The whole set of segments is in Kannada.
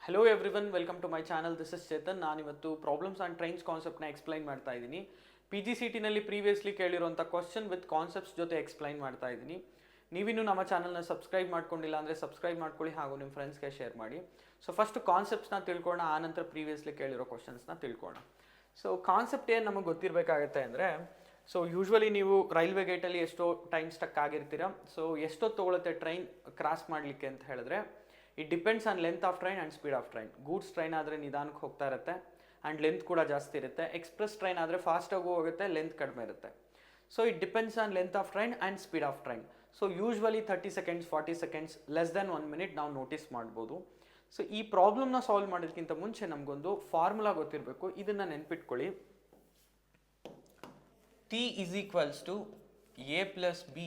Hello everyone, welcome to my channel. This is Chetan. ನಾನಿವತ್ತು ಪ್ರಾಬ್ಲಮ್ಸ್ ಆ್ಯಂಡ್ ಟ್ರೈನ್ಸ್ ಕಾನ್ಸೆಪ್ಟ್ನ ಎಕ್ಸ್ಪ್ಲೈನ್ ಮಾಡ್ತಾ ಇದ್ದೀನಿ. PGCET ಪ್ರೀವಿಯಸ್ಲಿ ಕೇಳಿರೋಂಥ ಕ್ವಶನ್ ವಿತ್ ಕಾನ್ಸೆಪ್ಟ್ಸ್ ಜೊತೆ ಎಕ್ಸ್ಪ್ಲೈನ್ ಮಾಡ್ತಾ ಇದ್ದೀನಿ. ನೀವಿನ್ನೂ ನಮ್ಮ ಚಾನಲ್ನ ಸಬ್ಸ್ಕ್ರೈಬ್ ಮಾಡ್ಕೊಂಡಿಲ್ಲ ಅಂದರೆ ಸಬ್ಸ್ಕ್ರೈಬ್ ಮಾಡ್ಕೊಳ್ಳಿ, ಹಾಗೂ ನಿಮ್ಮ ಫ್ರೆಂಡ್ಸ್ಗೆ ಶೇರ್ ಮಾಡಿ. ಸೊ ಫಸ್ಟ್ ಕಾನ್ಸೆಪ್ಟ್ಸ್ನ ತಿಳ್ಕೊಳ್ಳೋಣ, ಆನಂತರ ಪ್ರೀವಿಯಸ್ಲಿ ಕೇಳಿರೋ ಕ್ವಶನ್ಸ್ನ ತಿಳ್ಕೊಳ್ಳೋಣ. ಸೊ ಕಾನ್ಸೆಪ್ಟ್ ಏನು ನಮಗೆ ಗೊತ್ತಿರಬೇಕಾಗತ್ತೆ ಅಂದರೆ, ಸೊ ಯೂಶ್ವಲಿ ನೀವು ರೈಲ್ವೆ ಗೇಟಲ್ಲಿ ಎಷ್ಟೋ ಟೈಮ್ ಸ್ಟಕ್ ಆಗಿರ್ತೀರ. ಸೊ ಎಷ್ಟೊತ್ತು ತೊಗೊಳುತ್ತೆ ಟ್ರೈನ್ ಕ್ರಾಸ್ ಮಾಡಲಿಕ್ಕೆ ಅಂತ ಹೇಳಿದ್ರೆ, it depends on length of train and speed of train. Goods train ಆದರೆ ನಿಧಾನಕ್ಕೆ ಹೋಗ್ತಾ ಇರುತ್ತೆ ಆ್ಯಂಡ್ ಲೆಂತ್ ಕೂಡ ಜಾಸ್ತಿ ಇರುತ್ತೆ. ಎಕ್ಸ್ಪ್ರೆಸ್ ಟ್ರೈನ್ ಆದರೆ ಫಾಸ್ಟಾಗೂ ಹೋಗುತ್ತೆ, ಲೆಂತ್ ಕಡಿಮೆ ಇರುತ್ತೆ. So it depends on length of train and speed of train. So usually 30 seconds 40 seconds less than 1 minute ನಾವು ನೋಟಿಸ್ ಮಾಡ್ಬೋದು. ಸೊ ಈ ಪ್ರಾಬ್ಲಮ್ನ ಸಾಲ್ವ್ ಮಾಡೋದಕ್ಕಿಂತ ಮುಂಚೆ ನಮಗೊಂದು ಫಾರ್ಮುಲಾ ಗೊತ್ತಿರಬೇಕು. ಇದನ್ನು ನೆನ್ಪಿಟ್ಕೊಳ್ಳಿ. T is equals to A plus B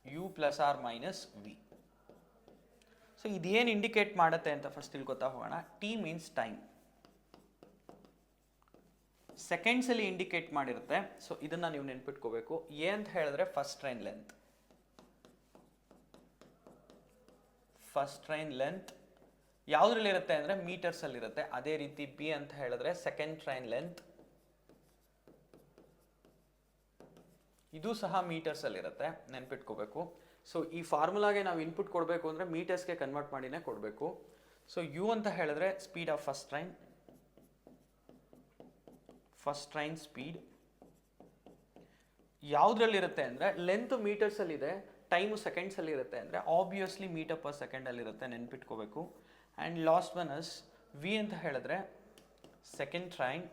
U plus R minus V. So ಇದೇನು ಇಂಡಿಕೇಟ್ ಮಾಡುತ್ತೆ ಅಂತ ಫಸ್ಟ್ ತಿಳ್ಕೊತಾ ಹೋಗೋಣ. T ಮೀನ್ಸ್ ಟೈಮ್, ಸೆಕೆಂಡ್ಸಲ್ಲಿ ಇಂಡಿಕೇಟ್ ಮಾಡಿರುತ್ತೆ. ಸೊ ಇದನ್ನು ನೀವು ನೆನ್ಪಿಟ್ಕೋಬೇಕು. ಎ ಅಂತ ಹೇಳಿದ್ರೆ first train length. First train length ಯಾವುದ್ರಲ್ಲಿರುತ್ತೆ ಅಂದರೆ ಮೀಟರ್ಸಲ್ಲಿರುತ್ತೆ. ಅದೇ ರೀತಿ ಬಿ ಅಂತ ಹೇಳಿದ್ರೆ ಸೆಕೆಂಡ್ ಟ್ರೈನ್ ಲೆಂತ್, ಇದು ಸಹ ಮೀಟರ್ಸಲ್ಲಿರುತ್ತೆ, ನೆನ್ಪಿಟ್ಕೋಬೇಕು. ಸೊ ಈ ಫಾರ್ಮುಲಾಗೆ ನಾವು ಇನ್ಪುಟ್ ಕೊಡಬೇಕು ಅಂದರೆ ಮೀಟರ್ಸ್ಗೆ ಕನ್ವರ್ಟ್ ಮಾಡಿನೇ ಕೊಡಬೇಕು. ಸೊ ಯು ಅಂತ ಹೇಳಿದ್ರೆ speed of first train speed. ಯಾವುದ್ರಲ್ಲಿರುತ್ತೆ ಅಂದರೆ ಲೆಂತ್ ಮೀಟರ್ಸಲ್ಲಿದೆ, ಟೈಮು ಸೆಕೆಂಡ್ಸಲ್ಲಿ ಇರುತ್ತೆ ಅಂದರೆ ಆಬ್ವಿಯಸ್ಲಿ ಮೀಟರ್ ಪರ್ ಸೆಕೆಂಡಲ್ಲಿರುತ್ತೆ, ನೆನ್ಪಿಟ್ಕೋಬೇಕು. And last one is V ಅಂತ ಹೇಳಿದ್ರೆ ಸೆಕೆಂಡ್ ಟ್ರೈನ್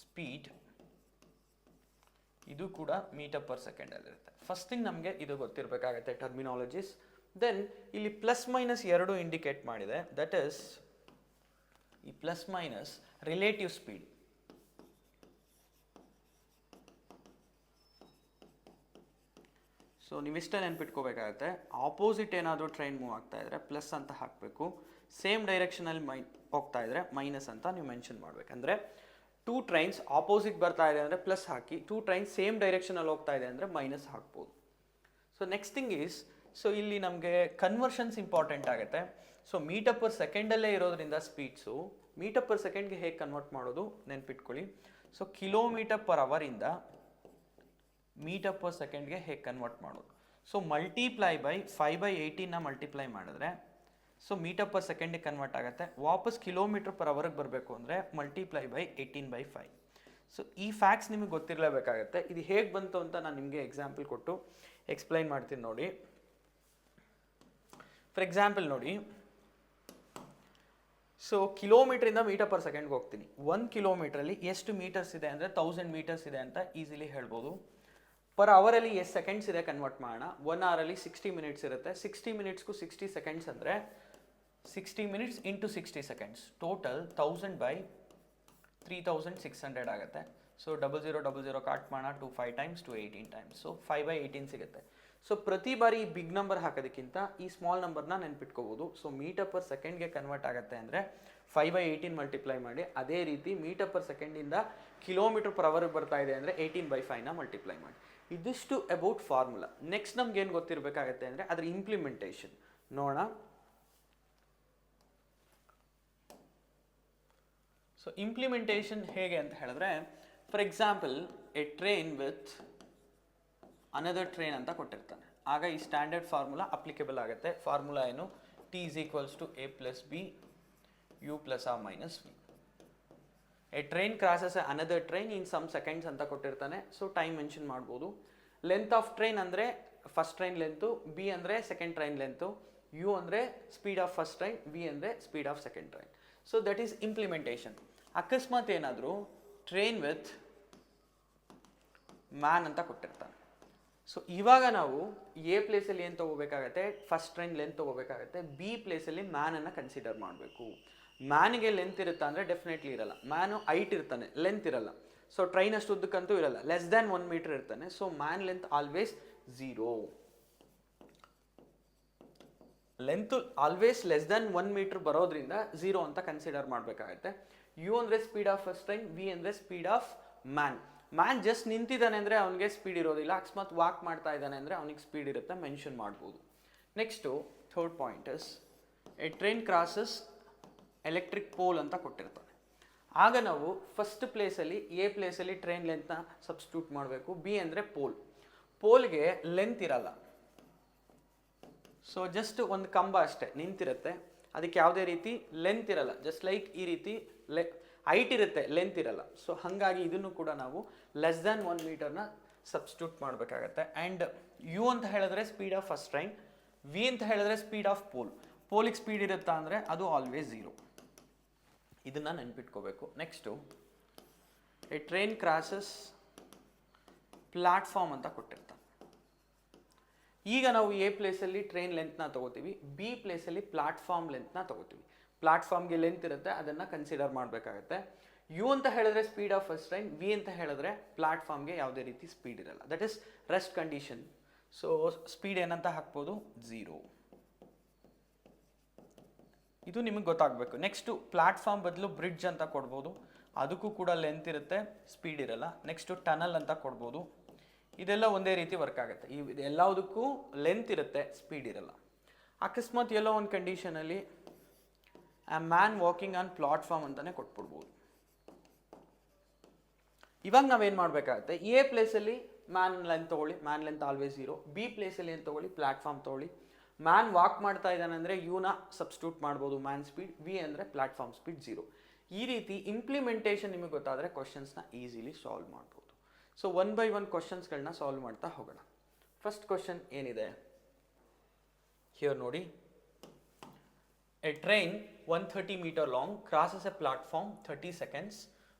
ಸ್ಪೀಡ್, ಇದು ಕೂಡ ಮೀಟರ್ ಪರ್ ಸೆಕೆಂಡಲ್ಲಿರುತ್ತೆ. ಫಸ್ಟ್ ಥಿಂಗ್ ನಮಗೆ ಇದು ಗೊತ್ತಿರಬೇಕಾಗತ್ತೆ, ಟರ್ಮಿನಾಲಜೀಸ್. ದೆನ್ ಇಲ್ಲಿ ಪ್ಲಸ್ ಮೈನಸ್ ಎರಡು ಇಂಡಿಕೇಟ್ ಮಾಡಿದೆ. ದಟ್ ಈಸ್ ಈ plus minus relative speed. So ನೀವಿಷ್ಟೇ ನೆನ್ಪಿಟ್ಕೋಬೇಕಾಗತ್ತೆ. ಆಪೋಸಿಟ್ ಏನಾದರೂ ಟ್ರೈನ್ ಮೂವ್ ಆಗ್ತಾ ಇದ್ರೆ ಪ್ಲಸ್ ಅಂತ ಹಾಕಬೇಕು, ಸೇಮ್ ಡೈರೆಕ್ಷನಲ್ಲಿ ಹೋಗ್ತಾ ಇದ್ರೆ ಮೈನಸ್ ಅಂತ ನೀವು ಮೆನ್ಷನ್ ಮಾಡಬೇಕಂದ್ರೆ, ಟೂ ಟ್ರೈನ್ಸ್ ಆಪೋಸಿಟ್ ಬರ್ತಾ ಇದೆ ಅಂದರೆ ಪ್ಲಸ್ ಹಾಕಿ, ಟೂ ಟ್ರೈನ್ಸ್ ಸೇಮ್ ಡೈರೆಕ್ಷನಲ್ಲಿ ಹೋಗ್ತಾ ಇದೆ ಅಂದರೆ ಮೈನಸ್ ಹಾಕ್ಬೋದು. So next thing is, so ಇಲ್ಲಿ ನಮಗೆ ಕನ್ವರ್ಷನ್ಸ್ ಇಂಪಾರ್ಟೆಂಟ್ ಆಗುತ್ತೆ. ಸೊ ಮೀಟರ್ ಪರ್ ಸೆಕೆಂಡಲ್ಲೇ ಇರೋದ್ರಿಂದ ಸ್ಪೀಡ್ಸು ಮೀಟರ್ ಪರ್ ಸೆಕೆಂಡ್ಗೆ ಹೇಗೆ ಕನ್ವರ್ಟ್ ಮಾಡೋದು ನೆನ್ಪಿಟ್ಕೊಳ್ಳಿ. ಸೊ ಕಿಲೋಮೀಟರ್ ಪರ್ ಅವರಿಂದ ಮೀಟರ್ ಪರ್ ಸೆಕೆಂಡ್ಗೆ ಹೇಗೆ ಕನ್ವರ್ಟ್ ಮಾಡೋದು. ಸೊ ಮಲ್ಟಿಪ್ಲೈ ಬೈ 5/18ನ ಮಲ್ಟಿಪ್ಲೈ ಮಾಡಿದ್ರೆ ಸೊ ಮೀಟರ್ ಪರ್ ಸೆಕೆಂಡಿಗೆ ಕನ್ವರ್ಟ್ ಆಗುತ್ತೆ. ವಾಪಸ್ ಕಿಲೋಮೀಟರ್ ಪರ್ ಅವರ್ಗೆ ಬರಬೇಕು ಅಂದರೆ ಮಲ್ಟಿಪ್ಲೈ ಬೈ 18/5. ಸೊ ಈ ಫ್ಯಾಕ್ಟ್ಸ್ ನಿಮಗೆ ಗೊತ್ತಿರಲೇಬೇಕಾಗತ್ತೆ. ಇದು ಹೇಗೆ ಬಂತು ಅಂತ ನಾನು ನಿಮಗೆ ಎಕ್ಸಾಂಪಲ್ ಕೊಟ್ಟು ಎಕ್ಸ್ಪ್ಲೈನ್ ಮಾಡ್ತೀನಿ ನೋಡಿ. ಫಾರ್ ಎಕ್ಸಾಂಪಲ್ ನೋಡಿ, ಸೊ ಕಿಲೋಮೀಟ್ರಿಂದ ಮೀಟರ್ ಪರ್ ಸೆಕೆಂಡ್ಗೆ ಹೋಗ್ತೀನಿ. 1 ಕಿಲೋಮೀಟ್ರಲ್ಲಿ ಎಷ್ಟು ಮೀಟರ್ಸ್ ಇದೆ ಅಂದರೆ 1000 ಮೀಟರ್ಸ್ ಇದೆ ಅಂತ ಈಸಿಲಿ ಹೇಳ್ಬೋದು. ಪರ್ ಅವರಲ್ಲಿ ಎಷ್ಟು ಸೆಕೆಂಡ್ಸ್ ಇದೆ ಕನ್ವರ್ಟ್ ಮಾಡೋಣ. 1 ಅವರಲ್ಲಿ 60 ಮಿನಿಟ್ಸ್ ಇರುತ್ತೆ. 60 ಮಿನಿಟ್ಸ್ಗೂ 60 ಸೆಕೆಂಡ್ಸ್ ಅಂದರೆ 60 minutes into 60 seconds, total 1000 by 3600 ಆಗುತ್ತೆ. ಸೊ 0000 ಕಾಟ್ ಮಾಡೋಣ, 2 5 ಟೈಮ್ಸ್ 2 18 ಟೈಮ್ಸ್, ಸೊ 5/18 ಸಿಗುತ್ತೆ. ಸೊ ಪ್ರತಿ ಬಾರಿ ಈ ಬಿಗ್ ನಂಬರ್ ಹಾಕೋದಕ್ಕಿಂತ ಈ ಸ್ಮಾಲ್ ನಂಬರ್ನ ನೆನ್ಪಿಟ್ಕೋಬೋದು. ಸೊ ಮೀಟರ್ ಪರ್ ಸೆಕೆಂಡ್ಗೆ ಕನ್ವರ್ಟ್ ಆಗುತ್ತೆ ಅಂದರೆ 5/18 ಮಲ್ಟಿಪ್ಲೈ ಮಾಡಿ. ಅದೇ ರೀತಿ ಮೀಟರ್ ಪರ್ ಸೆಕೆಂಡಿಂದ ಕಿಲೋಮೀಟರ್ ಪರ್ ಅವರ್ಗೆ ಬರ್ತಾ ಇದೆ ಅಂದರೆ 18/5ನ ಮಲ್ಟಿಪ್ಲೈ ಮಾಡಿ. ಇದಿಷ್ಟು ಅಬೌಟ್ ಫಾರ್ಮುಲಾ. ನೆಕ್ಸ್ಟ್ ನಮ್ಗೆ ಏನು ಗೊತ್ತಿರಬೇಕಾಗತ್ತೆ ಅಂದರೆ ಅದರ ಇಂಪ್ಲಿಮೆಂಟೇಷನ್ ನೋಡೋಣ. ಸೊ ಇಂಪ್ಲಿಮೆಂಟೇಷನ್ ಹೇಗೆ ಅಂತ ಹೇಳಿದ್ರೆ, for example A train with another train ಅಂತ ಕೊಟ್ಟಿರ್ತಾನೆ. ಆಗ ಈ ಸ್ಟ್ಯಾಂಡರ್ಡ್ ಫಾರ್ಮುಲಾ ಅಪ್ಲಿಕೇಬಲ್ ಆಗುತ್ತೆ. ಫಾರ್ಮುಲಾ ಏನು? T is equals to A plus B U plus R minus V. A train crosses another train in some seconds ಅಂತ ಕೊಟ್ಟಿರ್ತಾನೆ. ಸೊ ಟೈಮ್ ಮೆನ್ಷನ್ ಮಾಡ್ಬೋದು. ಲೆಂತ್ ಆಫ್ ಟ್ರೈನ್ ಅಂದರೆ ಫಸ್ಟ್ ಟ್ರೈನ್ ಲೆಂತು, ಬಿ ಅಂದರೆ ಸೆಕೆಂಡ್ ಟ್ರೈನ್ ಲೆಂತು, ಯು ಅಂದರೆ speed of first train, V ಅಂದರೆ speed of second train. So that is implementation. ಅಕಸ್ಮಾತ್ ಏನಾದರೂ ಟ್ರೈನ್ ವಿತ್ ಮ್ಯಾನ್ ಅಂತ ಕೊಟ್ಟಿರ್ತಾನೆ. ಸೊ ಇವಾಗ ನಾವು ಎ ಪ್ಲೇಸಲ್ಲಿ ಏನು ತೊಗೋಬೇಕಾಗತ್ತೆ, ಫಸ್ಟ್ ಟ್ರೈನ್ ಲೆಂತ್ ತೊಗೋಬೇಕಾಗತ್ತೆ. ಬಿ ಪ್ಲೇಸಲ್ಲಿ ಮ್ಯಾನನ್ನು ಕನ್ಸಿಡರ್ ಮಾಡಬೇಕು. ಮ್ಯಾನಿಗೆ ಲೆಂತ್ ಇರುತ್ತಾ ಅಂದರೆ ಡೆಫಿನೆಟ್ಲಿ ಇರಲ್ಲ. ಮ್ಯಾನು ಹೈಟ್ ಇರ್ತಾನೆ, ಲೆಂತ್ ಇರಲ್ಲ. ಸೊ ಟ್ರೈನ್ ಅಷ್ಟು ಉದ್ದಕ್ಕಂತೂ ಇರಲ್ಲ, ಲೆಸ್ ದ್ಯಾನ್ 1 ಮೀಟರ್ ಇರ್ತಾನೆ. So man length always 0. Length always less than 1 metre ಬರೋದ್ರಿಂದ 0 ಅಂತ ಕನ್ಸಿಡರ್ ಮಾಡಬೇಕಾಗತ್ತೆ. ಯು ಅಂದರೆ speed of first train, V ಅಂದರೆ speed of man. Man just ನಿಂತಿದ್ದಾನೆ ಅಂದರೆ ಅವನಿಗೆ ಸ್ಪೀಡ್ ಇರೋದಿಲ್ಲ. ಅಕಸ್ಮಾತ್ ವಾಕ್ ಮಾಡ್ತಾ ಇದ್ದಾನೆ ಅಂದರೆ ಅವನಿಗೆ ಸ್ಪೀಡ್ ಇರುತ್ತೆ, ಮೆನ್ಷನ್ ಮಾಡ್ಬೋದು. Next third point is a train crosses electric pole ಅಂತ ಕೊಟ್ಟಿರ್ತಾನೆ. ಆಗ ನಾವು ಫಸ್ಟ್ ಪ್ಲೇಸಲ್ಲಿ ಎ ಪ್ಲೇಸಲ್ಲಿ ಟ್ರೈನ್ ಲೆಂತ್ನ ಸಬ್ಸ್ಟಿಟ್ಯೂಟ್ ಮಾಡಬೇಕು. ಬಿ ಅಂದರೆ ಪೋಲ್ಗೆ ಲೆಂತ್ ಇರಲ್ಲ, ಸೊ ಜಸ್ಟ್ ಒಂದು ಕಂಬ ಅಷ್ಟೇ ನಿಂತಿರುತ್ತೆ, ಅದಕ್ಕೆ ಯಾವುದೇ ರೀತಿ ಲೆಂತ್ ಇರಲ್ಲ. ಜಸ್ಟ್ ಲೈಕ್ ಈ ರೀತಿ ಹೈಟ್ ಇರುತ್ತೆ, ಲೆಂತ್ ಇರಲ್ಲ. ಸೊ ಹಾಗಾಗಿ ಇದನ್ನು ಕೂಡ ನಾವು ಲೆಸ್ ದ್ಯಾನ್ 1 ಮೀಟರ್ನ ಸಬ್ಸ್ಟಿಟ್ಯೂಟ್ ಮಾಡಬೇಕಾಗತ್ತೆ. ಆ್ಯಂಡ್ ಯು ಅಂತ ಹೇಳಿದ್ರೆ speed of first train, V ಅಂತ ಹೇಳಿದ್ರೆ ಸ್ಪೀಡ್ ಆಫ್ ಪೋಲಿಗೆ ಸ್ಪೀಡ್ ಇರುತ್ತಾ ಅಂದರೆ ಅದು ಆಲ್ವೇಸ್ 0. ಇದನ್ನು ನೆನ್ಪಿಟ್ಕೋಬೇಕು. Next a train crosses platform ಅಂತ ಕೊಟ್ಟಿರ್ತಾನೆ. ಈಗ ನಾವು ಎ ಪ್ಲೇಸಲ್ಲಿ ಟ್ರೈನ್ ಲೆಂತ್ನ ತೊಗೋತೀವಿ, ಬಿ ಪ್ಲೇಸಲ್ಲಿ ಪ್ಲಾಟ್ಫಾರ್ಮ್ ಲೆಂತ್ನ ತೊಗೋತೀವಿ. ಪ್ಲಾಟ್ಫಾರ್ಮ್ಗೆ ಲೆಂತ್ ಇರುತ್ತೆ, ಅದನ್ನು ಕನ್ಸಿಡರ್ ಮಾಡಬೇಕಾಗತ್ತೆ. ಯು ಅಂತ ಹೇಳಿದ್ರೆ speed of first train, V ಅಂತ ಹೇಳಿದ್ರೆ ಪ್ಲಾಟ್ಫಾರ್ಮ್ಗೆ ಯಾವುದೇ ರೀತಿ ಸ್ಪೀಡ್ ಇರಲ್ಲ. That is rest condition. So speed ಏನಂತ ಹಾಕ್ಬೋದು, 0. ಇದು ನಿಮಗೆ ಗೊತ್ತಾಗಬೇಕು. ನೆಕ್ಸ್ಟು ಪ್ಲಾಟ್ಫಾರ್ಮ್ ಬದಲು ಬ್ರಿಡ್ಜ್ ಅಂತ ಕೊಡ್ಬೋದು, ಅದಕ್ಕೂ ಕೂಡ ಲೆಂತ್ ಇರುತ್ತೆ, ಸ್ಪೀಡ್ ಇರಲ್ಲ. ನೆಕ್ಸ್ಟು ಟನಲ್ ಅಂತ ಕೊಡ್ಬೋದು, ಇದೆಲ್ಲ ಒಂದೇ ರೀತಿ ವರ್ಕ್ ಆಗುತ್ತೆ. ಎಲ್ಲದಕ್ಕೂ ಲೆಂತ್ ಇರುತ್ತೆ, ಸ್ಪೀಡ್ ಇರಲ್ಲ. ಅಕಸ್ಮಾತ್ ಎಲ್ಲೋ ಒಂದು ಕಂಡೀಷನಲ್ಲಿ ಆ ಮ್ಯಾನ್ ವಾಕಿಂಗ್ ಆನ್ ಪ್ಲಾಟ್ಫಾರ್ಮ್ ಅಂತಲೇ ಕೊಟ್ಬಿಡ್ಬೋದು. ಇವಾಗ ನಾವೇನು ಮಾಡಬೇಕಾಗತ್ತೆ, ಎ ಪ್ಲೇಸಲ್ಲಿ ಮ್ಯಾನ್ ಲೆಂತ್ ತೊಗೊಳ್ಳಿ, ಮ್ಯಾನ್ ಲೆಂತ್ ಆಲ್ವೇಸ್ 0. ಬಿ ಪ್ಲೇಸಲ್ಲಿ ಏನು ತೊಗೊಳ್ಳಿ, ಪ್ಲಾಟ್ಫಾರ್ಮ್ ತೊಗೊಳ್ಳಿ. ಮ್ಯಾನ್ ವಾಕ್ ಮಾಡ್ತಾ ಇದ್ದಾನೆ ಅಂದರೆ ಯುನ ಸಬ್ಸ್ಟಿಟ್ಯೂಟ್ ಮಾಡ್ಬೋದು, ಮ್ಯಾನ್ ಸ್ಪೀಡ್. ವಿ ಅಂದರೆ ಪ್ಲಾಟ್ಫಾರ್ಮ್ ಸ್ಪೀಡ್ 0. ಈ ರೀತಿ ಇಂಪ್ಲಿಮೆಂಟೇಷನ್ ನಿಮಗೆ ಗೊತ್ತಾದರೆ ಕ್ವಶನ್ಸ್ನ ಈಸಿಲಿ ಸಾಲ್ವ್ ಮಾಡ್ಬೋದು. ಸೊ 1 by 1 ಕ್ವಶನ್ಸ್ಗಳನ್ನ ಸಾಲ್ವ್ ಮಾಡ್ತಾ ಹೋಗೋಣ. ಫಸ್ಟ್ ಕ್ವಶನ್ ಏನಿದೆ ಹಿಯರ್ ನೋಡಿ. A train 130 meter long crosses a platform 30 seconds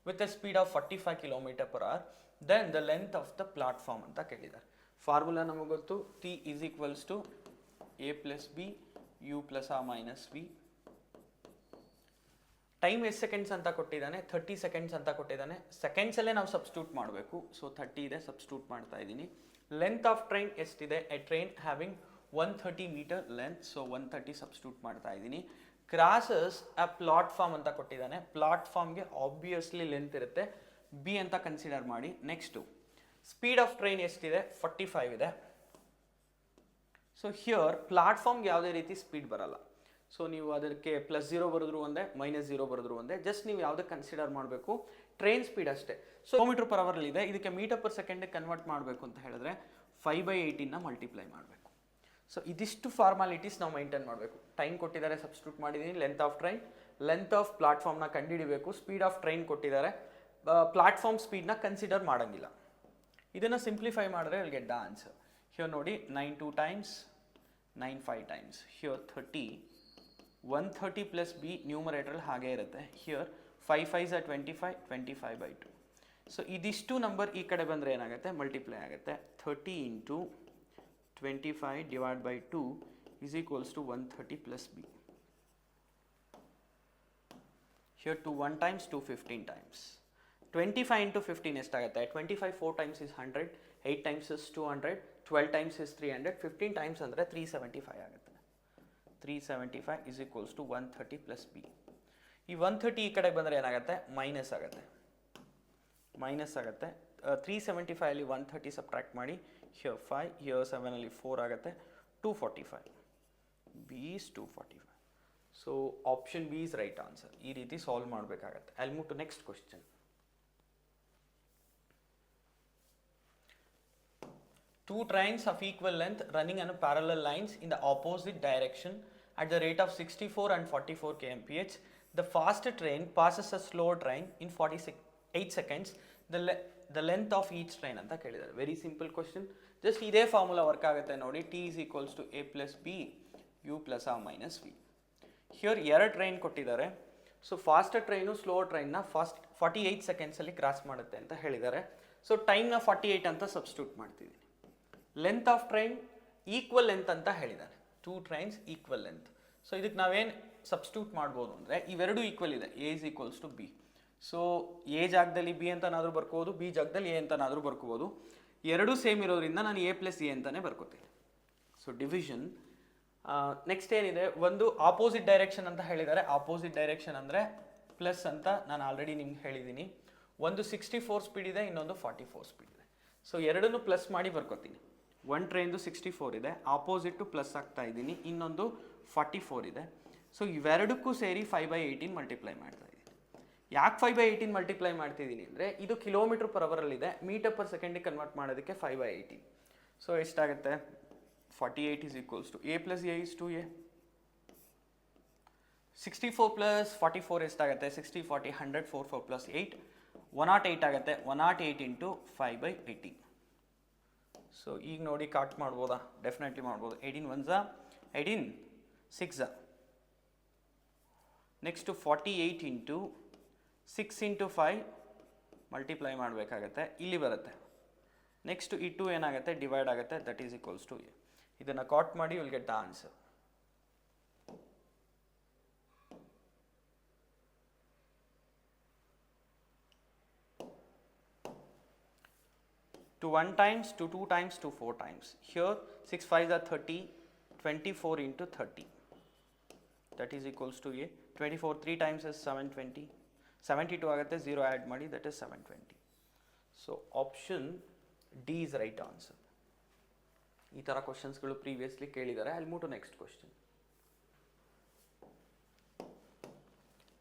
with a speed of 45 km/h. Then the length of the platform ಅಂತ ಕೇಳಿದ್ದಾರೆ. ಫಾರ್ಮುಲಾ ನಮಗೆ ಗೊತ್ತು, T is equals to A plus B U plus R minus V. Time ಎಷ್ಟು ಸೆಕೆಂಡ್ಸ್ ಅಂತ ಕೊಟ್ಟಿದ್ದಾನೆ, 30 seconds ಅಂತ ಕೊಟ್ಟಿದ್ದಾನೆ. ಸೆಕೆಂಡ್ಸಲ್ಲೇ ನಾವು ಸಬ್ಸ್ಟಿಟ್ಯೂಟ್ ಮಾಡಬೇಕು. ಸೊ 30 ಇದೆ, ಸಬ್ಸ್ಟಿಟ್ಯೂಟ್ ಮಾಡ್ತಾ ಇದ್ದೀನಿ. ಲೆಂತ್ ಆಫ್ ಟ್ರೈನ್ ಎಷ್ಟಿದೆ, A train having 130 meter length, so 130 substitute ಮಾಡ್ತಾ ಇದ್ದೀನಿ. ಕ್ರಾಸಸ್ ಅ ಪ್ಲಾಟ್ಫಾರ್ಮ್ ಅಂತ ಕೊಟ್ಟಿದ್ದಾನೆ. ಪ್ಲಾಟ್ಫಾರ್ಮ್ಗೆ ಆಬ್ವಿಯಸ್ಲಿ ಲೆಂತ್ ಇರುತ್ತೆ, ಬಿ ಅಂತ ಕನ್ಸಿಡರ್ ಮಾಡಿ. ನೆಕ್ಸ್ಟು ಸ್ಪೀಡ್ ಆಫ್ ಟ್ರೈನ್ ಎಷ್ಟಿದೆ, 45 ಇದೆ. ಸೊ ಹಿಯರ್ ಪ್ಲಾಟ್ಫಾರ್ಮ್ಗೆ ಯಾವುದೇ ರೀತಿ ಸ್ಪೀಡ್ ಬರಲ್ಲ. ಸೊ ನೀವು ಅದಕ್ಕೆ +0 ಬರೆದ್ರು ಒಂದೇ, -0 ಬರೆದ್ರು ಒಂದೇ. ಜಸ್ಟ್ ನೀವು ಯಾವುದಕ್ಕೆ ಕನ್ಸಿಡರ್ ಮಾಡಬೇಕು, ಟ್ರೈನ್ ಸ್ಪೀಡ್ ಅಷ್ಟೇ. ಸೊ km/h ಇದೆ, ಇದಕ್ಕೆ m/s ಕನ್ವರ್ಟ್ ಮಾಡಬೇಕು ಅಂತ ಹೇಳಿದ್ರೆ 5/18ನ ಮಲ್ಟಿಪ್ಲೈ ಮಾಡಬೇಕು. ಸೊ ಇದಿಷ್ಟು ಫಾರ್ಮಾಲಿಟೀಸ್ ನಾವು ಮೈಂಟೈನ್ ಮಾಡಬೇಕು. ಟೈಮ್ ಕೊಟ್ಟಿದ್ದಾರೆ, ಸಬ್ಸ್ಟಿಟ್ಯೂಟ್ ಮಾಡಿದ್ದೀನಿ. Length of train, length of ಪ್ಲಾಟ್ಫಾರ್ಮ್ನ ಕಂಡುಹಿಡಿಬೇಕು. ಸ್ಪೀಡ್ ಆಫ್ ಟ್ರೈನ್ ಕೊಟ್ಟಿದ್ದಾರೆ, ಪ್ಲಾಟ್ಫಾರ್ಮ್ ಸ್ಪೀಡ್ನ ಕನ್ಸಿಡರ್ ಮಾಡೋಂಗಿಲ್ಲ. ಇದನ್ನು ಸಿಂಪ್ಲಿಫೈ ಮಾಡಿದ್ರೆ will get the answer. Here ನೋಡಿ, 9 2 times, 9 5 times. Here 30, 130 plus b numerator ಹಾಗೆ ಇರುತ್ತೆ. Here 5 5s are 25, 25/2. ಸೊ ಇದಿಷ್ಟು ನಂಬರ್ ಈ ಕಡೆ ಬಂದರೆ ಏನಾಗುತ್ತೆ, ಮಲ್ಟಿಪ್ಲೈ ಆಗುತ್ತೆ. 30 into 25 divided by 2 is equals to 130 plus b. Here 2 1 times, 2 15 times. 25 into 15 ಎಷ್ಟಾಗುತ್ತೆ, 25 4 times is 100, 8 times is 200, 12 times is 300, 15 times ಅಂದರೆ 375 ಆಗುತ್ತೆ. 375 is equals to 130 plus b. ಈ 130 ಈ ಕಡೆ ಬಂದರೆ ಏನಾಗುತ್ತೆ, ಮೈನಸ್ ಆಗುತ್ತೆ. 375 ಅಲ್ಲಿ 130 ಸಬ್ಟ್ರಾಕ್ಟ್ ಮಾಡಿ. ಹಿಯರ್ 5, ಹಿಯರ್ 7 ಅಲ್ಲಿ 4 ಆಗುತ್ತೆ. 245. B is 245. So option B is right answer. ಈ ರೀತಿ ಸಾಲ್ವ್ ಮಾಡಬೇಕಾಗತ್ತೆ. I will move to next question. Two trains of equal length running on parallel lines in the opposite direction at the rate of 64 and 44 kmph. The faster train passes a slower train in 48 seconds. The length of each train ಅಂತ ಕೇಳಿದ್ದಾರೆ. Very simple question. ಜಸ್ಟ್ ಇದೇ ಫಾರ್ಮುಲಾ ವರ್ಕ್ ಆಗುತ್ತೆ ನೋಡಿ. T is equals to A plus B U plus R minus V. Here 2 train ಕೊಟ್ಟಿದ್ದಾರೆ. ಸೊ ಫಾಸ್ಟರ್ ಟ್ರೈನು ಸ್ಲೋವರ್ ಟ್ರೈನ್ನ 48 ಸೆಕೆಂಡ್ಸಲ್ಲಿ ಕ್ರಾಸ್ ಮಾಡುತ್ತೆ ಅಂತ ಹೇಳಿದ್ದಾರೆ. ಸೊ ಟೈಮ್ನ 48 ಅಂತ ಸಬ್ಸ್ಟಿಟ್ಯೂಟ್ ಮಾಡ್ತಿದ್ದೀನಿ. Length of train equal length ಅಂತ ಹೇಳಿದ್ದಾರೆ. 2 trains ಈಕ್ವಲ್ ಲೆಂತ್. ಸೊ ಇದಕ್ಕೆ ನಾವೇನು ಸಬ್ಸ್ಟಿಟ್ಯೂಟ್ ಮಾಡ್ಬೋದು ಅಂದರೆ, ಇವೆರಡು ಈಕ್ವಲ್ ಇದೆ. A is equals to B. So A ಜಾಗದಲ್ಲಿ ಬಿ ಅಂತನಾದರೂ ಬರ್ಕೋಬೋದು, ಬಿ ಜಾಗದಲ್ಲಿ ಎ ಅಂತನಾದರೂ ಬರ್ಕೋಬೋದು. ಎರಡೂ ಸೇಮ್ ಇರೋದ್ರಿಂದ ನಾನು A plus A ಅಂತಲೇ ಬರ್ಕೋತೀನಿ. So division. ನೆಕ್ಸ್ಟ್ ಏನಿದೆ, ಒಂದು ಆಪೋಸಿಟ್ ಡೈರೆಕ್ಷನ್ ಅಂತ ಹೇಳಿದ್ದಾರೆ. ಆಪೋಸಿಟ್ ಡೈರೆಕ್ಷನ್ ಅಂದರೆ ಪ್ಲಸ್ ಅಂತ ನಾನು ಆಲ್ರೆಡಿ ನಿಮ್ಗೆ ಹೇಳಿದ್ದೀನಿ. ಒಂದು 64 ಸ್ಪೀಡ್ ಇದೆ, ಇನ್ನೊಂದು 44 ಸ್ಪೀಡ್ ಇದೆ. ಸೊ ಎರಡನ್ನೂ ಪ್ಲಸ್ ಮಾಡಿ ಬರ್ಕೋತೀನಿ. ಒಂದು ಟ್ರೈನ್ದು 64 ಇದೆ, ಆಪೋಸಿಟ್ಟು ಪ್ಲಸ್ ಆಗ್ತಾ ಇದ್ದೀನಿ, ಇನ್ನೊಂದು 44 ಇದೆ. ಸೊ ಇವೆರಡಕ್ಕೂ ಸೇರಿ 5/18 ಮಲ್ಟಿಪ್ಲೈ ಮಾಡ್ತಾ ಇದ್ದೀನಿ. ಯಾಕೆ 5/18 ಮಲ್ಟಿಪ್ಲೈ ಮಾಡ್ತಿದ್ದೀನಿ ಅಂದರೆ ಇದು ಕಿಲೋಮೀಟರ್ ಪರ್ ಅವರಲ್ಲಿದೆ, ಮೀಟರ್ ಪರ್ ಸೆಕೆಂಡಿಗೆ ಕನ್ವರ್ಟ್ ಮಾಡೋದಕ್ಕೆ 5/18. ಸೊ ಎಷ್ಟಾಗುತ್ತೆ? 48 is equals to a plus a is 2a. 64 plus 44 ಎಷ್ಟಾಗುತ್ತೆ? 60, 40, 100, 4, 4 plus 8, 108 ಆಗುತ್ತೆ. 108 into 5/18. ಸೊ ಈಗ ನೋಡಿ ಕಟ್ ಮಾಡ್ಬೋದಾ? ಡೆಫಿನೆಟ್ಲಿ ಮಾಡ್ಬೋದು. 18 1s 18, 6. Next 48 into 6 into 5 multiply ಮಾಡಬೇಕಾಗತ್ತೆ, ಇಲ್ಲಿ ಬರುತ್ತೆ. ನೆಕ್ಸ್ಟು ಈ 2 ಏನಾಗುತ್ತೆ? ಡಿವೈಡ್ ಆಗುತ್ತೆ, that is equals to A. ಇದನ್ನು ಕಾಟ್ ಮಾಡಿ will get the answer. To 1 times, to 2 times, to 4 times. Here 6 5s are 30, 24 into 30. That is equals to a. 24 3 times is 720. 72 ಆಗುತ್ತೆ, 0 ಆ್ಯಡ್ ಮಾಡಿ, that is 720. So option D is right answer. ಈ ಥರ ಕ್ವಶನ್ಸ್ಗಳು ಪ್ರೀವಿಯಸ್ಲಿ ಕೇಳಿದ್ದಾರೆ. I'll move to next question.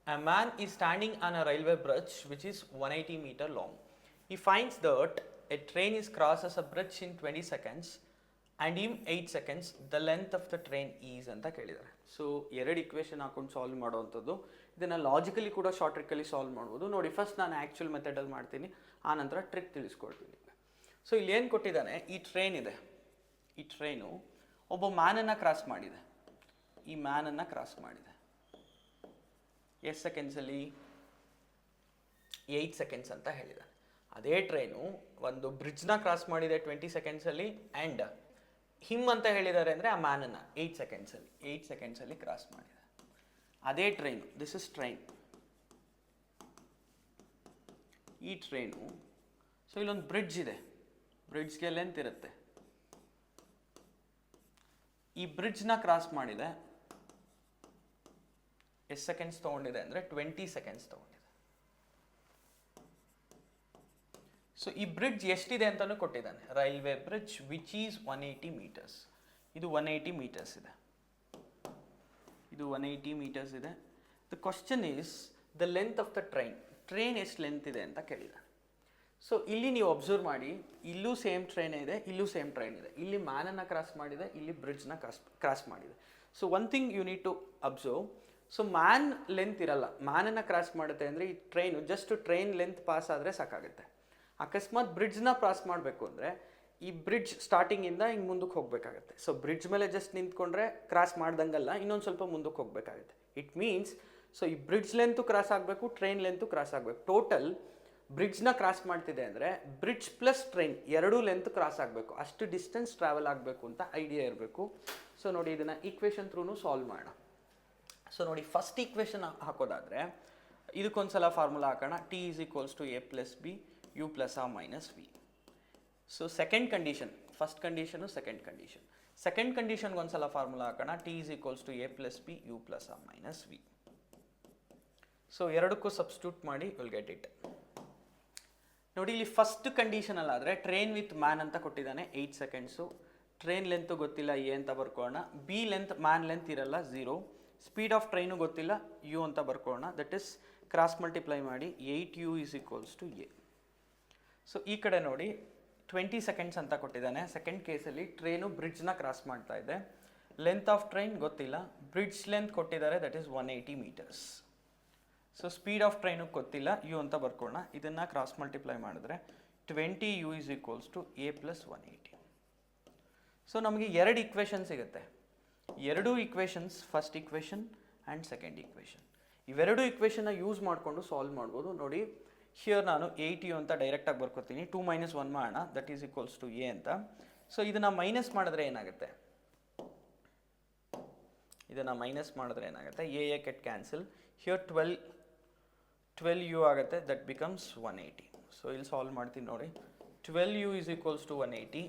A man is standing on a railway bridge which is 180 meter long. He finds that a train is crosses a bridge in 20 seconds and in 8 seconds the length of the train is ಅಂತ ಕೇಳಿದ್ದಾರೆ. ಸೊ ಎರಡು ಇಕ್ವೇಷನ್ ಹಾಕೊಂಡು ಸಾಲ್ವ್ ಮಾಡೋವಂಥದ್ದು. ಇದನ್ನು ಲಾಜಿಕಲಿ ಕೂಡ ಶಾರ್ಟ್ ಟ್ರಿಕ್ಕಲ್ಲಿ ಸಾಲ್ವ್ ಮಾಡ್ಬೋದು. ನೋಡಿ, ಫಸ್ಟ್ ನಾನು ಆ್ಯಕ್ಚುಯಲ್ ಮೆಥಡಲ್ಲಿ ಮಾಡ್ತೀನಿ, ಆನಂತರ ಟ್ರಿಕ್ ತಿಳಿಸ್ಕೊಡ್ತೀನಿ. ಸೊ ಇಲ್ಲಿ ಏನು ಕೊಟ್ಟಿದ್ದಾನೆ? ಈ ಟ್ರೈನ್ ಇದೆ, ಈ ಟ್ರೈನು ಒಬ್ಬ ಮ್ಯಾನನ್ನು ಕ್ರಾಸ್ ಮಾಡಿದೆ, ಈ ಮ್ಯಾನನ್ನು ಕ್ರಾಸ್ ಮಾಡಿದೆ. ಎಷ್ಟು ಸೆಕೆಂಡ್ಸಲ್ಲಿ? 8 ಸೆಕೆಂಡ್ಸ್ ಅಂತ ಹೇಳಿದ್ದಾನೆ. ಅದೇ ಟ್ರೈನು ಒಂದು ಬ್ರಿಡ್ಜ್ನ ಕ್ರಾಸ್ ಮಾಡಿದೆ 20 ಸೆಕೆಂಡ್ಸಲ್ಲಿ, ಆ್ಯಂಡ್ ಹಿಮ್ ಅಂತ ಹೇಳಿದ್ದಾರೆ ಅಂದರೆ ಆ ಮ್ಯಾನನ್ನು 8 ಸೆಕೆಂಡ್ಸಲ್ಲಿ ಕ್ರಾಸ್ ಮಾಡಿದೆ. ಅದೇ ಟ್ರೈನು, ದಿಸ್ ಇಸ್ ಟ್ರೈನ್, ಈ ಟ್ರೈನು. ಸೊ ಇಲ್ಲೊಂದು ಬ್ರಿಡ್ಜ್ ಇದೆ, ಬ್ರಿಡ್ಜ್ಗೆ ಲೆಂತ್ ಇರುತ್ತೆ. ಈ ಬ್ರಿಡ್ಜ್ನ ಕ್ರಾಸ್ ಮಾಡಿದೆ, ಎಷ್ಟು ಸೆಕೆಂಡ್ಸ್ ತೊಗೊಂಡಿದೆ ಅಂದರೆ 20 ಸೆಕೆಂಡ್ಸ್ ತೊಗೊಂಡಿದೆ. ಸೊ ಈ ಬ್ರಿಡ್ಜ್ ಎಷ್ಟಿದೆ ಅಂತಲೂ ಕೊಟ್ಟಿದ್ದಾನೆ. Railway bridge which is 180 metres. ಇದು 180 ಮೀಟರ್ಸ್ ಇದೆ, ಇದು 180 ಮೀಟರ್ಸ್ ಇದೆ. The question is the length of the train. Train ಎಷ್ಟು ಲೆಂತ್ ಇದೆ ಅಂತ ಕೇಳಿದ್ದಾನೆ. ಸೊ ಇಲ್ಲಿ ನೀವು ಅಬ್ಸರ್ವ್ ಮಾಡಿ, ಇಲ್ಲೂ ಸೇಮ್ ಟ್ರೈನ್ ಇದೆ, ಇಲ್ಲೂ ಸೇಮ್ ಟ್ರೈನ್ ಇದೆ. ಇಲ್ಲಿ ಮ್ಯಾನನ್ನು ಕ್ರಾಸ್ ಮಾಡಿದೆ, ಇಲ್ಲಿ ಬ್ರಿಡ್ಜ್ನ ಕ್ರಾಸ್ ಮಾಡಿದೆ. So one thing you need to observe. So man length ಇರಲ್ಲ, ಮ್ಯಾನನ್ನು ಕ್ರಾಸ್ ಮಾಡುತ್ತೆ ಅಂದರೆ ಈ train just train length pass ಆದರೆ ಸಾಕಾಗುತ್ತೆ. ಅಕಸ್ಮಾತ್ ಬ್ರಿಡ್ಜ್ನ ಪಾಸ್ ಮಾಡಬೇಕು ಅಂದರೆ ಈ ಬ್ರಿಡ್ಜ್ ಸ್ಟಾರ್ಟಿಂಗಿಂದ ಹಿಂಗೆ ಮುಂದಕ್ಕೆ ಹೋಗಬೇಕಾಗತ್ತೆ. ಸೊ ಬ್ರಿಡ್ಜ್ ಮೇಲೆ ಜಸ್ಟ್ ನಿಂತ್ಕೊಂಡ್ರೆ ಕ್ರಾಸ್ ಮಾಡ್ದಂಗಲ್ಲ, ಇನ್ನೊಂದು ಸ್ವಲ್ಪ ಮುಂದಕ್ಕೆ ಹೋಗಬೇಕಾಗುತ್ತೆ. ಇಟ್ ಮೀನ್ಸ್ ಸೊ ಈ ಬ್ರಿಡ್ಜ್ ಲೆಂತು ಕ್ರಾಸ್ ಆಗಬೇಕು, ಟ್ರೈನ್ ಲೆಂತು ಕ್ರಾಸ್ ಆಗಬೇಕು. ಟೋಟಲ್ ಬ್ರಿಡ್ಜ್ನ ಕ್ರಾಸ್ ಮಾಡ್ತಿದೆ ಅಂದರೆ ಬ್ರಿಡ್ಜ್ ಪ್ಲಸ್ ಟ್ರೈನ್ ಎರಡೂ ಲೆಂತ್ ಕ್ರಾಸ್ ಆಗಬೇಕು, ಅಷ್ಟು ಡಿಸ್ಟೆನ್ಸ್ ಟ್ರಾವೆಲ್ ಆಗಬೇಕು ಅಂತ ಐಡಿಯಾ ಇರಬೇಕು. ಸೊ ನೋಡಿ, ಇದನ್ನು ಈಕ್ವೇಷನ್ ಥ್ರೂನು ಸಾಲ್ವ್ ಮಾಡೋಣ. ಸೊ ನೋಡಿ, ಫಸ್ಟ್ ಈಕ್ವೇಷನ್ ಹಾಕೋದಾದರೆ ಇದಕ್ಕೊಂದ್ಸಲ ಫಾರ್ಮುಲಾ ಹಾಕೋಣ. T is equals to A plus B u plus r minus v. So second condition, first condition, second condition. Second condition ಗೊಂದ್ಸಲ ಫಾರ್ಮುಲಾ ಹಾಕೋಣ. t is equals to a plus b u plus r minus v. So ಎರಡಕ್ಕೂ ಸಬ್ಸ್ಟಿಟ್ಯೂಟ್ ಮಾಡಿ ವಿಲ್ ಗೆಟ್ ಇಟ್. ನೋಡಿ, ಇಲ್ಲಿ ಫಸ್ಟ್ ಕಂಡೀಷನ್ ಅಲ್ಲಾದರೆ ಟ್ರೈನ್ ವಿತ್ ಮ್ಯಾನ್ ಅಂತ ಕೊಟ್ಟಿದ್ದಾನೆ, 8 ಸೆಕೆಂಡ್ಸು. ಟ್ರೈನ್ ಲೆಂತು ಗೊತ್ತಿಲ್ಲ, ಎ ಅಂತ ಬರ್ಕೊಳ್ಳೋಣ. ಬಿ ಲೆಂತ್, ಮ್ಯಾನ್ ಲೆಂತ್ ಇರಲ್ಲ, 0. ಸ್ಪೀಡ್ ಆಫ್ ಟ್ರೈನು ಗೊತ್ತಿಲ್ಲ, ಯು ಅಂತ ಬರ್ಕೊಳ್ಳೋಣ. ದಟ್ ಇಸ್ ಕ್ರಾಸ್ ಮಲ್ಟಿಪ್ಲೈ ಮಾಡಿ 8u is equals to a. So ಈ ಕಡೆ ನೋಡಿ, 20 ಸೆಕೆಂಡ್ಸ್ ಅಂತ ಕೊಟ್ಟಿದ್ದಾನೆ. ಸೆಕೆಂಡ್ ಕೇಸಲ್ಲಿ ಟ್ರೈನು ಬ್ರಿಡ್ಜ್ನ ಕ್ರಾಸ್ ಮಾಡ್ತಾ ಇದೆ. ಲೆಂತ್ ಆಫ್ ಟ್ರೈನ್ ಗೊತ್ತಿಲ್ಲ, ಬ್ರಿಡ್ಜ್ ಲೆಂತ್ ಕೊಟ್ಟಿದ್ದಾರೆ, that is 180 metres. So speed of train ಗೊತ್ತಿಲ್ಲ, ಯು ಅಂತ ಬರ್ಕೊಳ್ಳೋಣ. ಇದನ್ನು ಕ್ರಾಸ್ ಮಲ್ಟಿಪ್ಲೈ ಮಾಡಿದ್ರೆ 20u is equals to a plus 180. So ನಮಗೆ ಎರಡು ಇಕ್ವೇಷನ್ ಸಿಗುತ್ತೆ. ಎರಡು equations, first equation and second equation. ಇವೆರಡು ಇಕ್ವೇಷನ್ನ ಯೂಸ್ ಮಾಡಿಕೊಂಡು ಸಾಲ್ವ್ ಮಾಡ್ಬೋದು. ನೋಡಿ, ಹಿಯರ್ ನಾನು 8u ಅಂತ ಡೈರೆಕ್ಟಾಗಿ ಬರ್ಕೊತೀನಿ. 2 - 1 ಮಾಡೋಣ, that is equals to A ಅಂತ. ಸೊ ಇದನ್ನು ಮೈನಸ್ ಮಾಡಿದ್ರೆ ಏನಾಗುತ್ತೆ? ಇದನ್ನು ಮೈನಸ್ ಮಾಡಿದ್ರೆ ಏನಾಗುತ್ತೆ? ಎ ಕೆಟ್ ಕ್ಯಾನ್ಸಲ್. ಹಿಯರ್ 12u ಆಗುತ್ತೆ, ದಟ್ ಬಿಕಮ್ಸ್ 180. ಸೊ ಇಲ್ಲಿ ಸಾಲ್ವ್ ಮಾಡ್ತೀನಿ ನೋಡಿ. 12u is equals to 180.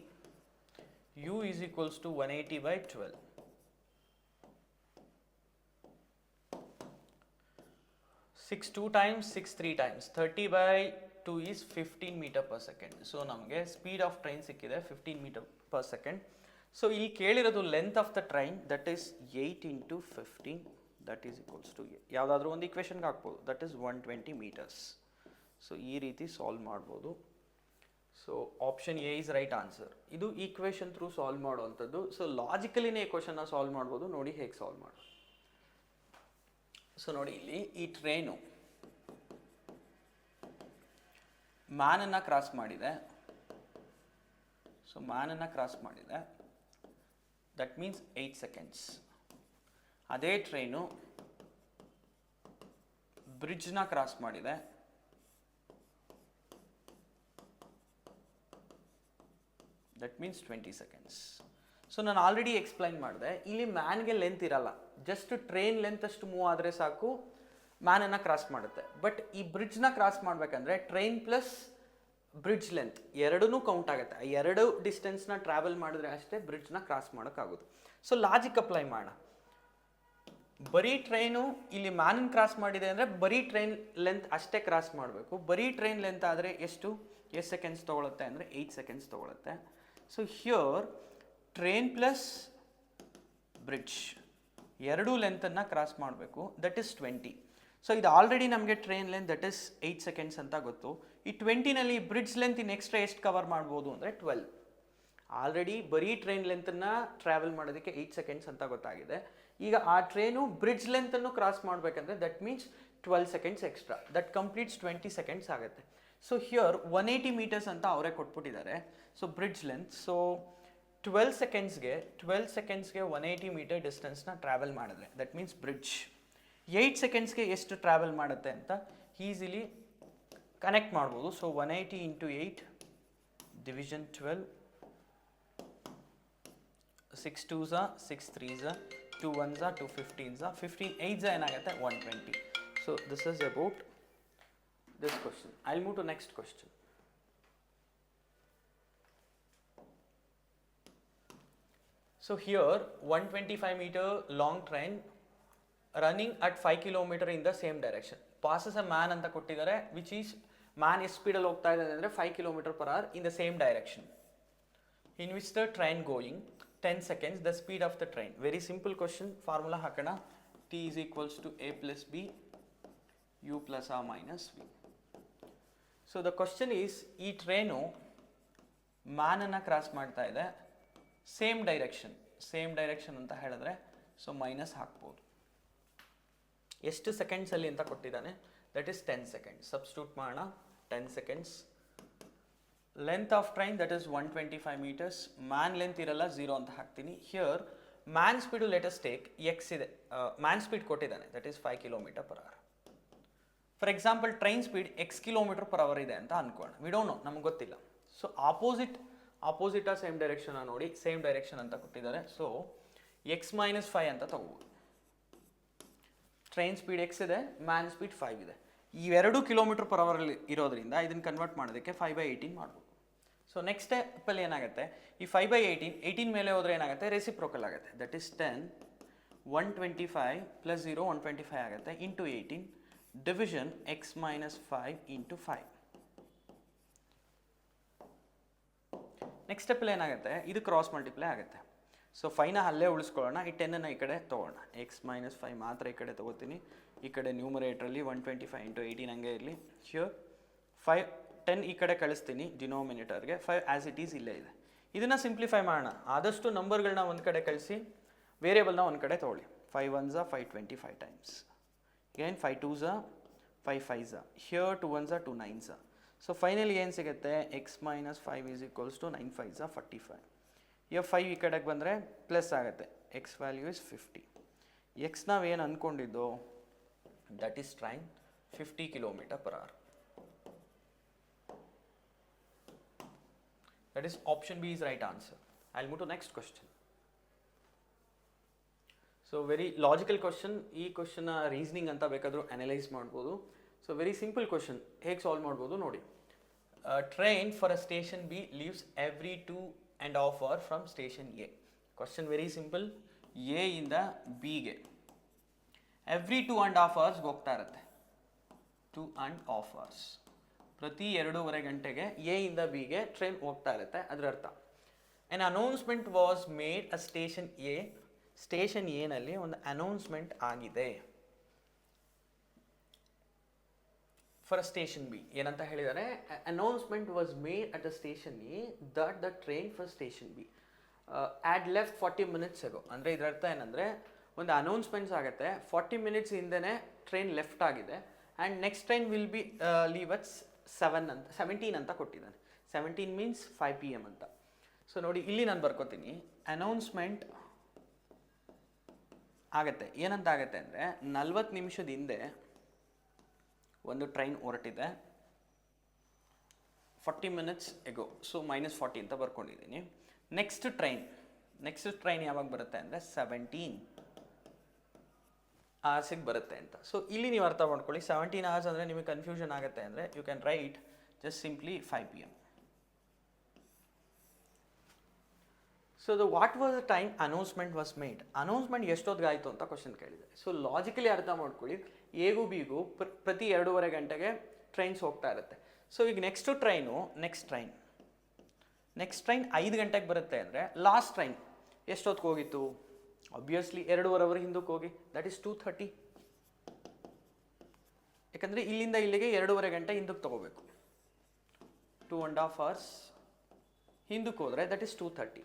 u is equals to 180 by 12. 6 2 times, 6 3 times. 30 by 2 is 15 metre per second. So ನಮಗೆ ಸ್ಪೀಡ್ ಆಫ್ ಟ್ರೈನ್ ಸಿಕ್ಕಿದೆ 15 ಮೀಟರ್ ಪರ್ ಸೆಕೆಂಡ್. ಸೊ ಇಲ್ಲಿ ಕೇಳಿರೋದು length of the train, that is 8 into 15, that is equals to ಯಾವುದಾದ್ರೂ ಒಂದು ಇಕ್ವೇಷನ್ಗೆ ಹಾಕ್ಬೋದು, ದಟ್ ಈಸ್ 120 ಮೀಟರ್ಸ್. ಸೊ ಈ ರೀತಿ ಸಾಲ್ವ್ ಮಾಡ್ಬೋದು. So option A is right answer. ಇದು ಈಕ್ವೇಷನ್ ಥ್ರೂ ಸಾಲ್ವ್ ಮಾಡುವಂಥದ್ದು. ಸೊ ಲಾಜಿಕಲಿನೇ ಈ ಕ್ವಶನ್ನ ಸಾಲ್ವ್ ಮಾಡ್ಬೋದು. ನೋಡಿ ಹೇಗೆ ಸಾಲ್ವ್ ಮಾಡೋದು. ಸೊ ನೋಡಿ ಇಲ್ಲಿ ಈ ಟ್ರೈನು ಮ್ಯಾನನ್ನು ಕ್ರಾಸ್ ಮಾಡಿದೆ. ಸೊ ಮ್ಯಾನನ್ನು ಕ್ರಾಸ್ ಮಾಡಿದೆ, ದಟ್ ಮೀನ್ಸ್ 8 ಸೆಕೆಂಡ್ಸ್. ಅದೇ ಟ್ರೈನು ಬ್ರಿಡ್ಜ್ನ ಕ್ರಾಸ್ ಮಾಡಿದೆ, ದಟ್ ಮೀನ್ಸ್ 20 ಸೆಕೆಂಡ್ಸ್. ಸೊ ನಾನು ಆಲ್ರೆಡಿ ಎಕ್ಸ್ಪ್ಲೈನ್ ಮಾಡಿದೆ, ಇಲ್ಲಿ ಮ್ಯಾನ್ಗೆ ಲೆಂತ್ ಇರಲ್ಲ, ಜಸ್ಟ್ ಟ್ರೈನ್ ಲೆಂತ್ ಅಷ್ಟು ಮೂವ್ ಆದರೆ ಸಾಕು ಮ್ಯಾನನ್ನು ಕ್ರಾಸ್ ಮಾಡುತ್ತೆ. ಬಟ್ ಈ ಬ್ರಿಡ್ಜ್ನ ಕ್ರಾಸ್ ಮಾಡಬೇಕಂದ್ರೆ ಟ್ರೈನ್ ಪ್ಲಸ್ ಬ್ರಿಡ್ಜ್ ಲೆಂತ್ ಎರಡೂ ಕೌಂಟ್ ಆಗುತ್ತೆ. ಆ ಎರಡು ಡಿಸ್ಟೆನ್ಸ್ನ ಟ್ರಾವೆಲ್ ಮಾಡಿದ್ರೆ ಅಷ್ಟೇ ಬ್ರಿಡ್ಜ್ನ ಕ್ರಾಸ್ ಮಾಡೋಕ್ಕಾಗೋದು. ಸೊ ಲಾಜಿಕ್ ಅಪ್ಲೈ ಮಾಡೋಣ. ಬರೀ ಟ್ರೈನು ಇಲ್ಲಿ ಮ್ಯಾನನ್ನು ಕ್ರಾಸ್ ಮಾಡಿದೆ ಅಂದರೆ ಬರೀ ಟ್ರೈನ್ ಲೆಂತ್ ಅಷ್ಟೇ ಕ್ರಾಸ್ ಮಾಡಬೇಕು. ಬರೀ ಟ್ರೈನ್ ಲೆಂತ್ ಆದರೆ ಎಷ್ಟು ಸೆಕೆಂಡ್ಸ್ ತೊಗೊಳುತ್ತೆ ಅಂದರೆ 8 ಸೆಕೆಂಡ್ಸ್ ತೊಗೊಳುತ್ತೆ. So here train plus bridge ಎರಡೂ ಲೆಂತನ್ನು ಕ್ರಾಸ್ ಮಾಡಬೇಕು, ದಟ್ ಈಸ್ 20. ಸೊ ಇದು ಆಲ್ರೆಡಿ ನಮಗೆ train length that is 8 seconds ಅಂತ ಗೊತ್ತು. ಈ 20ನಲ್ಲಿ ಬ್ರಿಡ್ಜ್ ಲೆಂತ್ ಇನ್ನು ಎಕ್ಸ್ಟ್ರಾ ಎಷ್ಟು ಕವರ್ ಮಾಡ್ಬೋದು ಅಂದರೆ 12. ಆಲ್ರೆಡಿ ಬರೀ ಟ್ರೈನ್ ಲೆಂತನ್ನು ಟ್ರಾವೆಲ್ ಮಾಡೋದಕ್ಕೆ 8 ಸೆಕೆಂಡ್ಸ್ ಅಂತ ಗೊತ್ತಾಗಿದೆ. ಈಗ ಆ ಟ್ರೈನು ಬ್ರಿಡ್ಜ್ ಲೆಂತನ್ನು ಕ್ರಾಸ್ ಮಾಡಬೇಕಂದ್ರೆ that means 12 seconds extra, that completes 20 seconds ಆಗುತ್ತೆ. ಸೊ ಹಿಯರ್ 180 ಮೀಟರ್ಸ್ ಅಂತ ಅವರೇ ಕೊಟ್ಬಿಟ್ಟಿದ್ದಾರೆ. ಸೊ ಬ್ರಿಡ್ಜ್ ಲೆಂತ್, ಸೊ 12 ಸೆಕೆಂಡ್ಸ್ಗೆ 180 ಮೀಟರ್ ಡಿಸ್ಟೆನ್ಸ್ನ ಟ್ರಾವೆಲ್ ಮಾಡಿದ್ರೆ ದಟ್ ಮೀನ್ಸ್ ಬ್ರಿಡ್ಜ್ 8 ಸೆಕೆಂಡ್ಸ್ಗೆ ಎಷ್ಟು ಟ್ರಾವೆಲ್ ಮಾಡುತ್ತೆ ಅಂತ ಈಸಿಲಿ ಕನೆಕ್ಟ್ ಮಾಡ್ಬೋದು. So 180 into 8 division 12, 6 2s 6 3s 2 1s 2 15s 15 8s ಏನಾಗುತ್ತೆ 120. So this is about this question. I'll move to next question. So here 125 meter long train running at 5 kilometer in the same direction passes a man anta kottidare, which is man is speed alli hogta ide andre 5 kilometer per hour in the same direction, in which the train going 10 seconds the speed of the train. Very simple question, formula hakana, t is equals to a plus b u plus r minus v. So the question is, ಈ ಟ್ರೈನು ಮ್ಯಾನನ್ನು ಕ್ರಾಸ್ ಮಾಡ್ತಾ ಇದೆ, ಸೇಮ್ ಡೈರೆಕ್ಷನ್ ಅಂತ ಹೇಳಿದ್ರೆ ಸೊ ಮೈನಸ್ ಹಾಕ್ಬೋದು. ಎಷ್ಟು ಸೆಕೆಂಡ್ಸಲ್ಲಿ ಅಂತ ಕೊಟ್ಟಿದ್ದಾನೆ, ದಟ್ ಈಸ್ 10 ಸೆಕೆಂಡ್ಸ್. ಸಬ್ಸ್ಟಿಟ್ಯೂಟ್ ಮಾಡೋಣ, 10 seconds. Length of train that is 125 metres. Man length ಇರಲ್ಲ, 0 ಅಂತ ಹಾಕ್ತೀನಿ. Here man speed let us take X ಇದೆ, ಮ್ಯಾನ್ ಸ್ಪೀಡ್ ಕೊಟ್ಟಿದ್ದಾನೆ, that is 5 kilometre per hour. For example train speed x kilometre per hour ಇದೆ ಅಂತ ಅನ್ಕೋಣ, ವಿ ಡೋಂಟ್ ನೋ, ನಮ್ಗೆ ಗೊತ್ತಿಲ್ಲ. ಸೊ ಆಪೋಸಿಟ್ ಸೇಮ್ ಡೈರೆಕ್ಷನ್ ನೋಡಿ, ಸೇಮ್ ಡೈರೆಕ್ಷನ್ ಅಂತ ಕೊಟ್ಟಿದ್ದಾರೆ. ಸೊ x ಮೈನಸ್ 5 ಅಂತ ತಗೋಬೋದು. ಟ್ರೈನ್ ಸ್ಪೀಡ್ x ಇದೆ, ಮ್ಯಾನ್ ಸ್ಪೀಡ್ 5 ಇದೆ. ಇವೆರಡು ಕಿಲೋಮೀಟರ್ ಪರ್ ಅವರಲ್ಲಿ ಇರೋದ್ರಿಂದ ಇದನ್ನು ಕನ್ವರ್ಟ್ ಮಾಡೋದಕ್ಕೆ 5/18 ಮಾಡ್ಬೋದು. ಸೊ ನೆಕ್ಸ್ಟ್ ಸ್ಟೆಪ್ಪಲ್ಲಿ ಏನಾಗುತ್ತೆ, ಈ 5/18 ಮೇಲೆ ಹೋದರೆ ಏನಾಗುತ್ತೆ, ರೆಸಿಪ್ರೋಕಲ್ ಆಗುತ್ತೆ. ದಟ್ ಈಸ್ 10 125 ಪ್ಲಸ್ 0 125 ಆಗುತ್ತೆ into 18 division x minus 5 into 5. Next ಸ್ಟೆಪ್ಪಲ್ಲಿ ಏನಾಗುತ್ತೆ, ಇದು ಕ್ರಾಸ್ ಮಲ್ಟಿಪ್ಲೈ ಆಗುತ್ತೆ. ಸೊ 5ನ ಅಲ್ಲೇ ಉಳಿಸ್ಕೊಳ್ಳೋಣ, ಈ 10ನ್ನು ಈ ಕಡೆ ತೊಗೊಳ್ಳೋಣ. x ಮೈನಸ್ 5 ಮಾತ್ರ ಈ ಕಡೆ ತೊಗೋತೀನಿ. ಈ ಕಡೆ ನ್ಯೂಮರೇಟ್ರಲ್ಲಿ 125 ಇಂಟು 18 ಹಂಗೆ ಇರಲಿ. ಹಿಯರ್ 5 10 ಈ ಕಡೆ ಕಳಿಸ್ತೀನಿ ಡಿನೋಮಿನೇಟರ್ಗೆ, 5 ಆ್ಯಸ್ ಇಟ್ ಈಸ್ ಇಲ್ಲೇ ಇದೆ. ಇದನ್ನು ಸಿಂಪ್ಲಿಫೈ ಮಾಡೋಣ. ಆದಷ್ಟು ನಂಬರ್ಗಳನ್ನ ಒಂದು ಕಡೆ ಕಳಿಸಿ, ವೇರಿಯೇಬಲ್ನ ಒಂದು ಕಡೆ ತೊಗೊಳ್ಳಿ. 5 1s 525 times. Again 5 2s 5 5s, here 2 1s 2 9s. So finally ಏನು ಸಿಗುತ್ತೆ, x minus 5 is equals to 9 5s 45. ಈಗ 5 ಈ ಕಡೆಗೆ ಬಂದರೆ ಪ್ಲಸ್ ಆಗುತ್ತೆ, x ವ್ಯಾಲ್ಯೂ ಇಸ್ 50. x ನಾವೇನು ಅಂದ್ಕೊಂಡಿದ್ದು, that is train 50 kilometre per hour. That is option B is right answer. I'll move to next question. So very logical question. ಈ ಕ್ವಶನ್ನ ರೀಸನಿಂಗ್ ಅಂತ ಬೇಕಾದರೂ ಅನಲೈಸ್ ಮಾಡ್ಬೋದು. ಸೊ ವೆರಿ ಸಿಂಪಲ್ ಕ್ವಶನ್, ಹೇಗೆ ಸಾಲ್ವ್ ಮಾಡ್ಬೋದು ನೋಡಿ. Train for a station B leaves every 2.5 hours from station A. Question very simple, A ಇಂದ ಬಿಗೆ ಎವ್ರಿ 2.5 hours ಹೋಗ್ತಾ ಇರುತ್ತೆ. 2.5 hours. ಪ್ರತಿ 2:30 ಗಂಟೆಗೆ ಎ ಇಂದ ಬಿಗೆ ಟ್ರೈನ್ ಹೋಗ್ತಾ ಇರುತ್ತೆ, ಅದರ ಅರ್ಥ. An announcement was made a station ಎನಲ್ಲಿ ಒಂದು ಅನೌನ್ಸ್ಮೆಂಟ್ ಆಗಿದೆ ಫಾರ್ ಸ್ಟೇಷನ್ ಬಿ. ಏನಂತ ಹೇಳಿದ್ದಾರೆ, announcement was made at the station A that the train for station B had left 40 minutes ago. ಅಂದರೆ ಇದರ ಅರ್ಥ ಏನಂದರೆ, ಒಂದು ಅನೌನ್ಸ್ಮೆಂಟ್ಸ್ ಆಗುತ್ತೆ, 40 minutes ಹಿಂದೆನೇ ಟ್ರೈನ್ ಲೆಫ್ಟ್ ಆಗಿದೆ and next train will be leave at 17 ಅಂತ ಕೊಟ್ಟಿದ್ದಾನೆ. 17 means 5 PM ಅಂತ. ಸೊ ನೋಡಿ ಇಲ್ಲಿ ನಾನು ಬರ್ಕೋತೀನಿ, ಅನೌನ್ಸ್ಮೆಂಟ್ ಆಗತ್ತೆ. ಏನಂತ ಆಗುತ್ತೆ ಅಂದರೆ, 40 ನಿಮಿಷದ ಹಿಂದೆ ಒಂದು ಟ್ರೈನ್ ಹೊರಟಿದೆ, 40 minutes ago, ಸೊ -40 ಅಂತ ಬರ್ಕೊಂಡಿದ್ದೀನಿ. ನೆಕ್ಸ್ಟ್ ಟ್ರೈನ್ ಯಾವಾಗ ಬರುತ್ತೆ ಅಂದರೆ 17 hours ಬರುತ್ತೆ ಅಂತ. ಸೊ ಇಲ್ಲಿ ನೀವು ಅರ್ಥ ಮಾಡ್ಕೊಳ್ಳಿ, 17 hours ಅಂದರೆ ನಿಮಗೆ ಕನ್ಫ್ಯೂಷನ್ ಆಗುತ್ತೆ ಅಂದರೆ you can write just simply 5 PM. So what was the time announcement was made. Announcement ಎಷ್ಟೊತ್ತಿಗೆ ಆಯಿತು ಅಂತ ಕ್ವಶನ್ ಕೇಳಿದೆ. ಸೊ ಲಾಜಿಕಲಿ ಅರ್ಥ ಮಾಡ್ಕೊಳ್ಳಿ, ಎಗೂ ಬಿಗೂ ಪ್ರತಿ 2:30 ಗಂಟೆಗೆ ಟ್ರೈನ್ಸ್ ಹೋಗ್ತಾ ಇರುತ್ತೆ. ಸೊ ಈಗ ನೆಕ್ಸ್ಟ್ ಟ್ರೈನ್ 5 ಗಂಟೆಗೆ ಬರುತ್ತೆ ಅಂದರೆ ಲಾಸ್ಟ್ ಟ್ರೈನ್ ಎಷ್ಟೊತ್ತಿಗೆ ಹೋಗಿತ್ತು, ಆಬ್ವಿಯಸ್ಲಿ 2:30 hour ಹಿಂದಕ್ಕೆ ಹೋಗಿ, ದಟ್ ಈಸ್ 2:30. ಯಾಕಂದರೆ ಇಲ್ಲಿಂದ ಇಲ್ಲಿಗೆ 2:30 ಗಂಟೆ ಹಿಂದಕ್ಕೆ ತೊಗೋಬೇಕು. 2.5 hours ಹಿಂದಕ್ಕೆ ಹೋದರೆ ದಟ್ ಈಸ್ 2:30.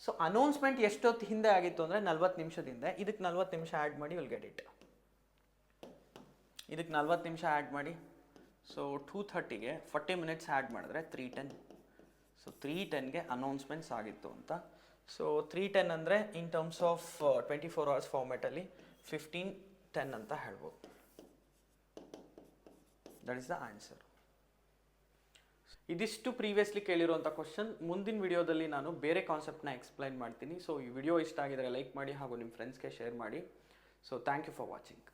ಸೊ ಅನೌನ್ಸ್ಮೆಂಟ್ ಎಷ್ಟೊತ್ತು ಹಿಂದೆ ಆಗಿತ್ತು ಅಂದರೆ 40 ನಿಮಿಷದ ಹಿಂದೆ. ಇದಕ್ಕೆ 40 ನಿಮಿಷ ಆ್ಯಡ್ ಮಾಡಿ, ವಿಲ್ ಗೆಟ್ ಇಟ್. ಇದಕ್ಕೆ 40 ನಿಮಿಷ ಆ್ಯಡ್ ಮಾಡಿ, ಸೊ 2:30ಗೆ 40 minutes ಆ್ಯಡ್ ಮಾಡಿದ್ರೆ 3:10. ಸೊ 3:10ಗೆ ಅನೌನ್ಸ್ಮೆಂಟ್ಸ್ ಆಗಿತ್ತು ಅಂತ. ಸೊ 3:10 ಅಂದರೆ ಇನ್ ಟರ್ಮ್ಸ್ ಆಫ್ 24 hours ಫಾರ್ಮ್ಯಾಟಲ್ಲಿ 15:10 ಅಂತ ಹೇಳ್ಬೋದು. That is the answer. ಇದಿಷ್ಟು ಪ್ರೀವಿಯಸ್ಲಿ ಕೇಳಿರುವಂಥ ಕ್ವಶನ್. ಮುಂದಿನ ವಿಡಿಯೋದಲ್ಲಿ ನಾನು ಬೇರೆ ಕಾನ್ಸೆಪ್ಟ್ನ ಎಕ್ಸ್ಪ್ಲೈನ್ ಮಾಡ್ತೀನಿ. ಸೊ ಈ ವಿಡಿಯೋ ಇಷ್ಟ ಆಗಿದರೆ ಲೈಕ್ ಮಾಡಿ ಹಾಗೂ ನಿಮ್ಮ ಫ್ರೆಂಡ್ಸ್ಗೆ ಶೇರ್ ಮಾಡಿ. So thank you for watching.